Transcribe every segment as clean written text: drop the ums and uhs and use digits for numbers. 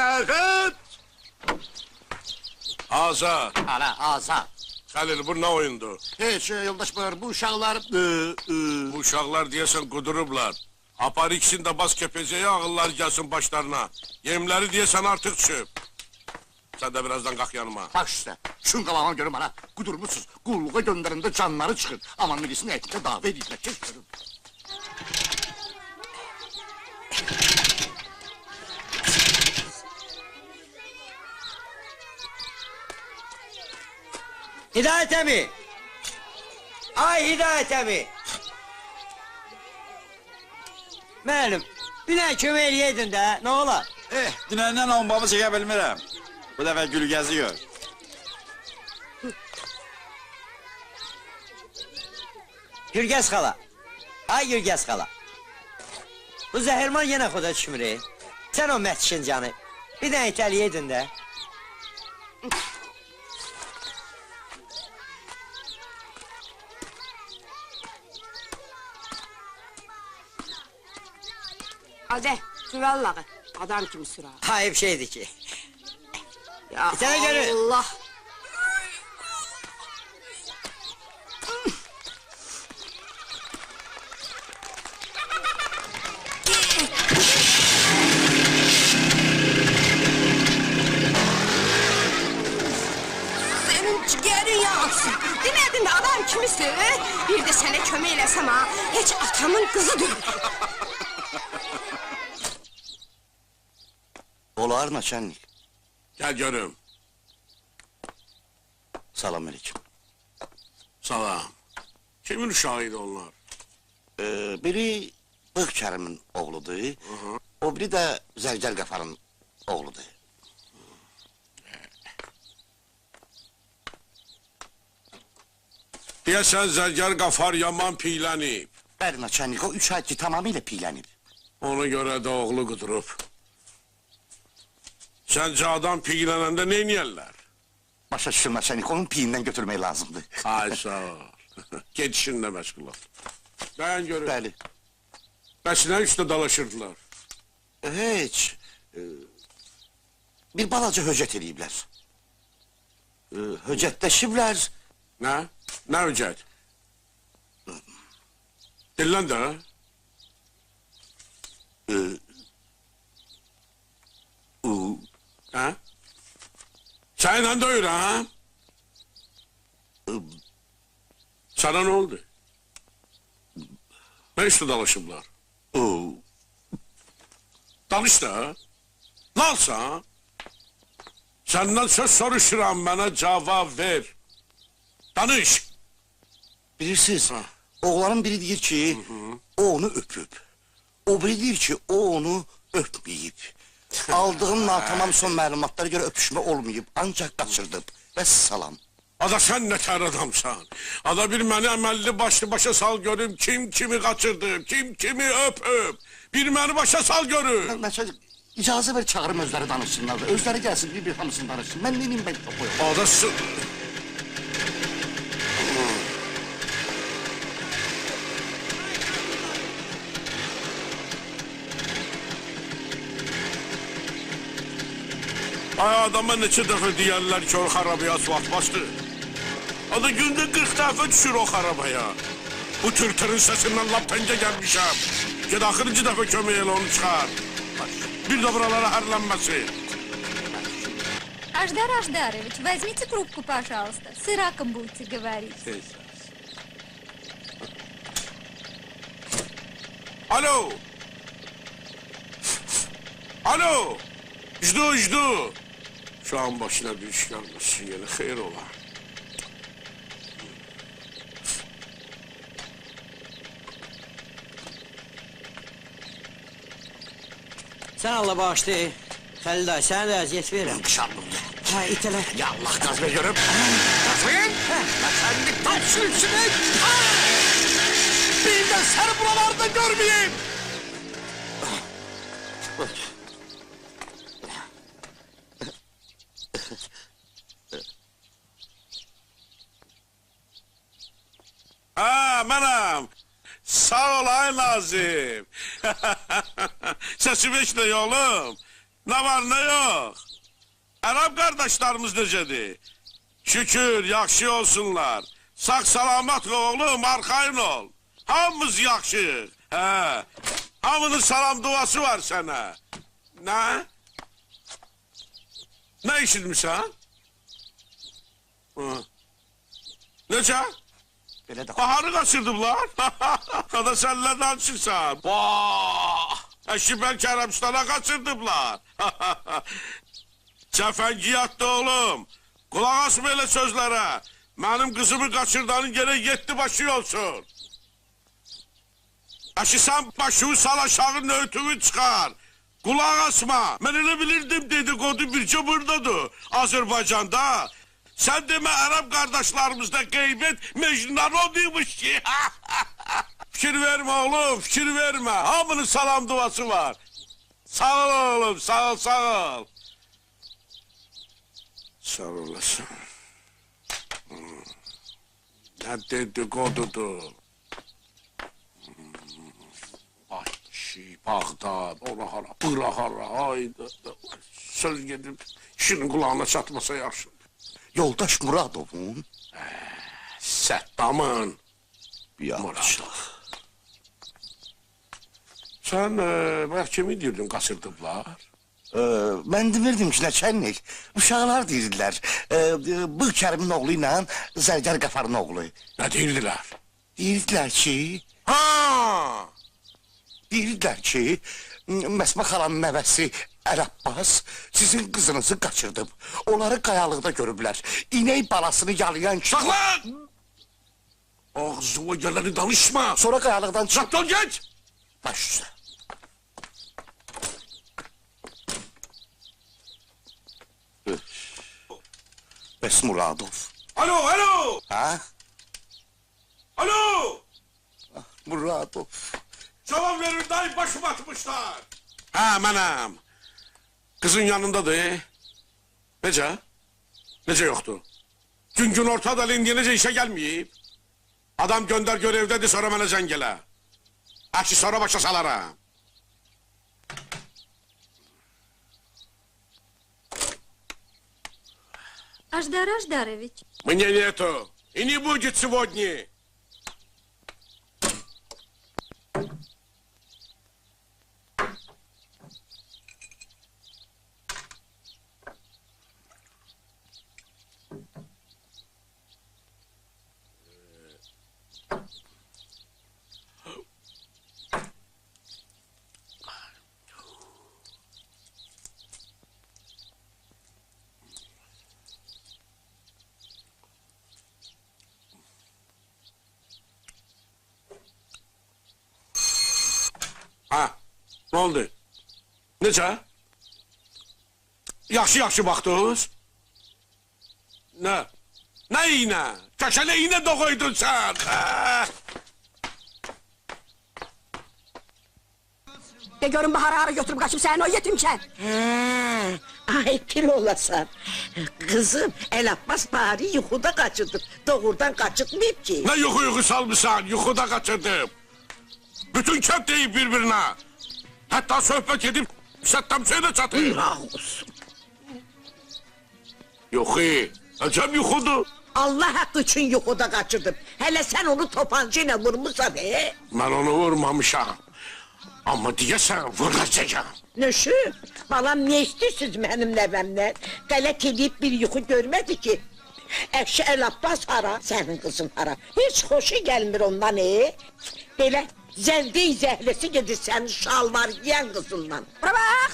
Sərxət! Azad, Hala, azad. Xəlil, bu nə oyundur? Heç, yoldaş buyur, bu uşaqlar... Bu uşaqlar deyəsən qudurublar. Apar ikisini də bas kepəcəyə, ağıllar gəlsin başlarına. Yemləri deyəsən artıq düşüb. Sən də birazdan qalx yanıma. Baş üstə, şun qalağına görüm ana, qudurmuşsuz. Qulluğa göndərəndə canları çıxır. Amma milisin əyətində dava ediblər, keç görüm. Hidayət əmi! Ay Hidayət əmi! Müəllim, bir nə kömək eləyəydin də, nə olar? Dünəndən onbamı çəkə bilmirəm. Bu dəfə gül gəziyor. Gürgəz xala! Ay Gürgəz xala! Bu zəhirman yenə xoda düşmür, Sən o mətşincanı, bir nə itəliyəydin də. Hadi, sür Allah'ı. Adam kimi sür abi. Ayıp şeydi ki. Ya Sana göre. Allah! Senin ciğerin yansın. Demedin de adam kimi sür. Bir de sana köme eləsem ha. Hiç atamın kızıdır. Olar naçenlik. Gəl görüm. Salam aleyküm. Salam. Kimin uşağıydı onlar? Biri Bığ Kərimin oğludur. O biri də Zərgər Qəfarın oğludur. Deyəsən Zərgər Qafar yaman piylənib. Bəli naçenlik, o 3 ay ki tamamilə piylənib. Ona görə də oğlu qudurub. Səncə adam piylənəndə neyniyərlər? Başa düşür naçenlik, onun piyindən götürmək lazımdır. Ay sağ ol. Get işinlə məşğul ol. Dayan görüm. Bəli. Bəs nə üstə dalaşırdılar? Heç. Bir balaca höcət eləyiblər. Höcətləşiblər. Nə? Nə öcət? Dillən də. Hə? Səninlə döyür, ha? Sana nə oldu? Nə üstə dalaşıblar? Danış da. Nalsan? Səndən söz soruşuram, mənə cavab ver. Danış. Bilirsiniz, oğlanın biri deyir ki, o onu öpüb. O biri deyir ki, o onu öpməyib. Aldığım natamam son məlumatlara görə öpüşmə olmayıb, ancaq qaçırdıb. Və salam. Ada sən nə tər adamsan? Ada bir məni əməlli başlı başa sal görüm, kim kimi qaçırdı, kim kimi öp. Bir məni başa sal görüm. Məsələn, icazə ver çağırım özləri danışsınlar da, özləri gəlsin, bir hamısını danışsın. Mən neyim ben topu? Ada Ay adama neçə dəfə deyərlər ki, o xarabaya asfalt bastı. Adı gündə 40 dəfə düşür o xarabaya. Bu tırtırın səsindən lap təngə gəlmişəm. Ged axırıncı dəfə kömək elə onu çıxar. Bir də buralara hərlənməsin. Аждар Аждарович, возьмите трубку, пожалуйста. С Ираком будете говорить. Alo! Alo! Jdu! Şu an başına bir iş gelmesin yine, xeyir ola. Sən Allah bağışla, Xəlil dayı, sənə də əziyyət verirəm. Şarlımdı. Hə, itələ. Ya Allah, gaz ver görüm. Gaz verin. Naçenlik tam sürüksünük. Bir de seni buralarda görmeyeyim. Ha, mənəm. Sağ ol ay Nazim. Səsimi eşitək oğlum. Ne var ne yok? Arap kardeşlerimiz necədir? Şükür, yaxşı olsunlar. Sağ salamat oğlum, arxayın ol. Hamımız yaxşıyıq. Hə. Hamının salam duası var sənə. Nə? Nə işitmişsən? Necə? Belə də. Baharı qaçırdıblar. Kada sən nə danışırsan? Vah! Əşi bəlkə Ərəbistana qaçırdıblar. Cəfəngiyatdı oğlum. Qulaq asma elə sözlərə. Mənim qızımı qaçırdanın gərək 7 başı olsun. Əşi sən başını sal aşağı nötümü çıxar. Qulaq asma. Mən elə bilirdim dedikodu bircə buradadır. Azərbaycanda. Sən demə Ərəb qardaşlarımızda qeybət Mecnunlar oluymuş ki. Fikir vermə oğlum, fikir vermə. Hamının salam duası var. Sağ ol oğlum, sağ ol, sağ ol. Sağ olasın. Ne dedikodudur. Ay kişi, Bağdad, ora hara, bura hara, hayda. Söz gedib, kişinin kulağına çatmasa yaxşı. Yoldaş Muradov'un Səddamın. biatçılıq. Sən, bayaq kimi deyirdin, qaçırdıblar? Mən demirdim ki, nəçənlik. Uşaqlar deyirdilər. Bu Kərimin oğlu ilə Zərgər Qəfarın oğlu. Nə deyirdilər? Deyirdilər ki, Ha! deyirdilər ki, Məsmə xalanın nəvəsi Ələbbas sizin qızınızı qaçırdıb. Onları qayalıqda görüblər. İnək balasını yalayan ki... Saxlan! Ağzıma gələni danışma! Sonra qayalıqdan çıx... Çapdol geç! Baş üstə. Bəs Muradov. Alo, alo! Ha? Alo! Muradov. Cevap verin dayı, başım atmışlar. Ha, mənəm. Kızın yanındadır. Necə? Necə yoxdur? Gün ortada indiyə necə işe gelmeyip? Adam gönder görevdedir, sonra mənə zəng elə. Əksi sonra başa salaram. Аждар Аждарович. Мне нету. И не будет сегодня. Ha, ne oldu? Necə? Yaxşı baxdınız? Nə? Nə iynə? Köşələ iynə doğuydun sən? De görün Bahar'ı ara götürüp kaçıp sen o yetimken. Ay pil olasan. Kızım El Abbas bari yuxuda kaçırdı. Doğrudan kaçırtmayıp ki. Nə yuxu salmışsan, yuxuda qaçırdım. Bütün kənd deyib bir-birinə. Hətta söhbət edib Səddam Hüseynə çatır. Ah olsun. Yuxu, əcəb yuxudur. Allah hakkı için yuxuda kaçırdım. Hele sen onu topancayla vurmuşsan he? Mən onu vurmamışam. Amma deyəsən vuracağam. Nöşü, balam ne istiyorsunuz benim nevemden? Galet edip bir yuxu görmedi ki. Ekşi El Abbas hara, senin kızın hara. Hiç hoşu gelmir ondan Böyle zevde-i zehlesi gedir senin şalvar giyen kızından. Bura bak.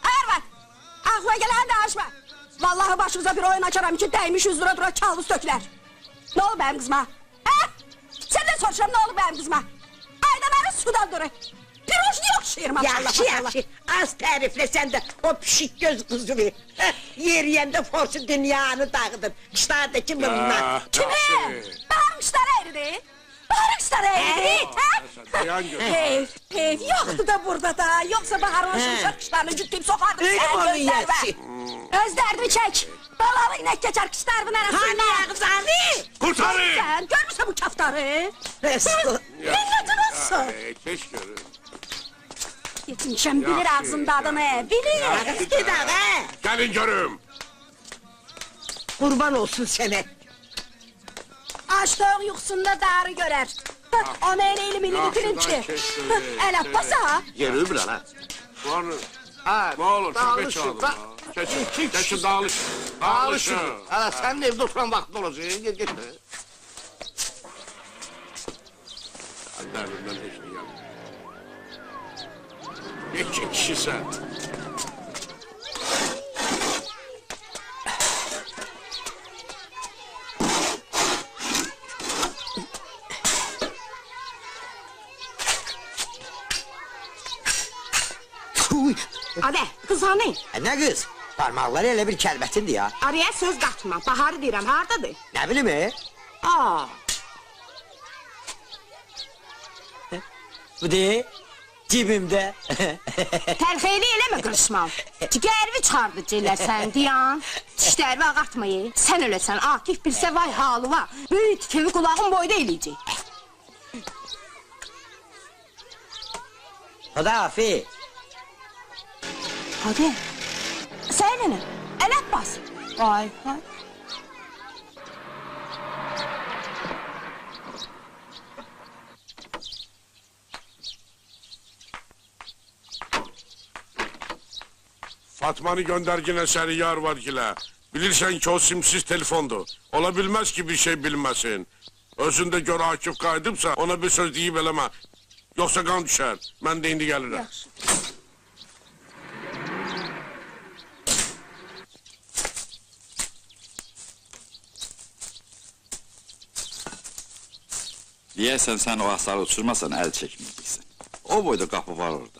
Ağır var. Aklına gelen de açma. Vallahi başımıza bir oyun açarım ki değmiş 100 lira dura çaldı söküler. Ne olur benim kızıma? He? Senden soracağım ne olur benim kızıma? Ayda beni sudan durur. Pirojni yok şiir maşallah. Yaxşı. Az tərifləsən də o pişik göz qızını. Yer yəndə forsu dünyanı dağıdır. Qışlardakı mınlar. Kimi? Baharın kışları eridi. Baharın kışları eridi. Dayan gör. Ev yoktu da burada da. Yoksa Bahar'ın şımşak kışlarını cüttüyüp sokardım Öyle sen onun gözlerime. yersi. Öz derdimi çek. Balalı inek geçer kışlarımın arasında. Hani ağzani? Kurtarın! Sen görmüşsün bu kaftarı. Resul. Milletin olsun. Keş görün. Geçmişəm, bilir Yaxşı, ağzın dadını, bilir. Kız git ağa. Gelin görüm. Kurban olsun sənə. Açlığın yuxusunda darı görər. Onu elə elmi bitirin ki. El Abbas ha. Yeri bir ana. Var. Ha, Ne olur çok dağılışın, geç aldım. da- Geçin, İki geçin kişi- dağılışın. Dağılışın. Dağılışın. Hala senin evde oturan vaktin olacak. Git. Derdimden hiç değil yani. İki kişi sen. Uy. Adə, qız hanı? Nə qız? Parmaqları elə bir kəlbətindir ya. Araya söz qatma. Baharı deyirəm, hardadır? Nə bilim, Aa, Bu de, cibimdə. tərxeyli eləmə qırışmal. Cigərvi çıxardı celərsən, diyan. Dişlərimi ağartmayı. Sən öləsən, Akif bilsə vay halı var. Böyük tikevi qulağın boyda eləyəcək. Xudafi. Hadi. Sən nə? El Abbas. Ay, hay. Fatma'nı göndergine seni yar var gile. Bilirsen ki o simsiz telefondu. Olabilmez ki bir şey bilmesin. Özünde gör Akif kaydıpsa ona bir söz deyip eleme. Yoksa kan düşer. Ben de indi gelirim. Deyəsən sən o asları uçurmasan əl çəkməyəcəksən. O boyda qapı var orada.